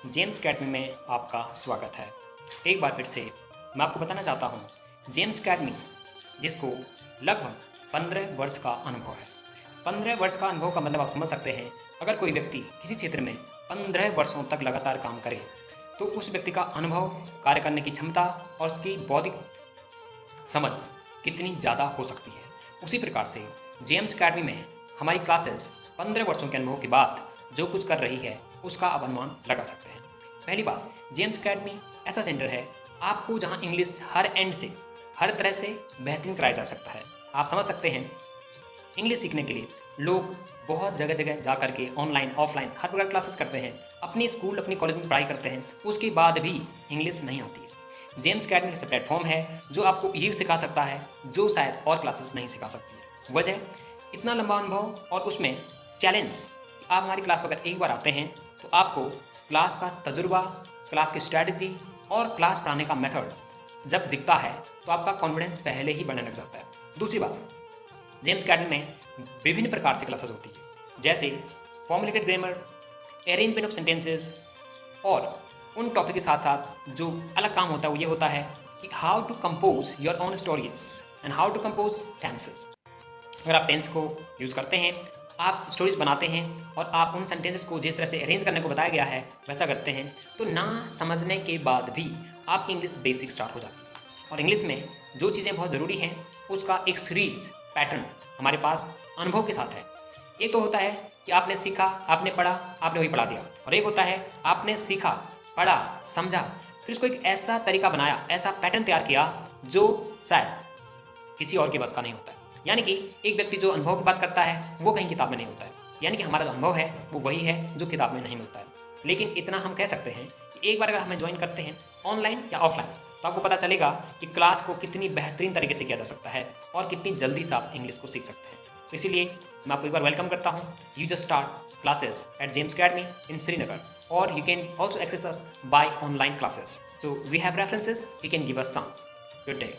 James academy में आपका स्वागत है। एक बार फिर से मैं आपको बताना चाहता हूँ, जेम्स अकेडमी जिसको लगभग 15 वर्ष का अनुभव है। 15 वर्ष का अनुभव का मतलब आप समझ सकते हैं, अगर कोई व्यक्ति किसी क्षेत्र में 15 वर्षों तक लगातार काम करे तो उस व्यक्ति का अनुभव, कार्य करने की क्षमता और उसकी बौद्धिक समझ कितनी ज़्यादा हो सकती है। उसी प्रकार से जेम्स अकेडमी में हमारी क्लासेस 15 वर्षों के अनुभव के बाद जो कुछ कर रही है उसका आप अनुमान लगा सकते हैं। पहली बात, जेम्स अकेडमी ऐसा सेंटर है आपको जहां इंग्लिश हर एंड से, हर तरह से बेहतरीन कराया जा सकता है। आप समझ सकते हैं, इंग्लिश सीखने के लिए लोग बहुत जगह जगह जा करके ऑनलाइन ऑफलाइन हर प्रकार क्लासेस करते हैं, अपनी स्कूल अपनी कॉलेज में पढ़ाई करते हैं, उसके बाद भी इंग्लिश नहीं आती है। जेम्स अकेडमी ऐसा प्लेटफॉर्म है जो आपको ये सिखा सकता है जो शायद और क्लासेस नहीं सिखा सकती है। वजह इतना लंबा अनुभव और उसमें चैलेंज। आप हमारी क्लास पर अगर एक बार आते हैं तो आपको क्लास का तजुर्बा, क्लास की स्ट्रैटेजी और क्लास पढ़ाने का मेथड जब दिखता है तो आपका कॉन्फिडेंस पहले ही बढ़ने लग जाता है। दूसरी बात, जेम्स अकेडमी में विभिन्न प्रकार से क्लासेस होती है, जैसे formulated grammar, arrangement of sentences, और उन टॉपिक के साथ साथ जो अलग काम होता है वो ये होता है कि how to compose your own stories and how to compose tenses. अगर आप टेंस को यूज़ करते हैं, आप स्टोरीज बनाते हैं और आप उन सेंटेंसेस को जिस तरह से अरेंज करने को बताया गया है वैसा करते हैं, तो ना समझने के बाद भी आपकी इंग्लिश बेसिक स्टार्ट हो जाती है। और इंग्लिश में जो चीज़ें बहुत ज़रूरी हैं उसका एक सीरीज पैटर्न हमारे पास अनुभव के साथ है। एक तो होता है कि आपने सीखा, आपने पढ़ा, आपने वही पढ़ा दिया, और एक होता है आपने सीखा, पढ़ा, समझा, फिर उसको एक ऐसा तरीका बनाया, ऐसा पैटर्न तैयार किया जो शायद किसी और के बस का नहीं होता है। यानी कि एक व्यक्ति जो अनुभव की बात करता है वो कहीं किताब में नहीं होता है, यानी कि हमारा जो अनुभव है वो वही है जो किताब में नहीं मिलता है। लेकिन इतना हम कह सकते हैं कि एक बार अगर हमें ज्वाइन करते हैं ऑनलाइन या ऑफलाइन तो आपको पता चलेगा कि क्लास को कितनी बेहतरीन तरीके से किया जा सकता है और कितनी जल्दी से आप इंग्लिश को सीख सकते हैं। तो इसीलिए मैं आपको एक बार वेलकम करता हूँ। You just start classes at Gems academy in Srinagar, और you can also access us by online classes. So we have references, you can give us chance. Good day.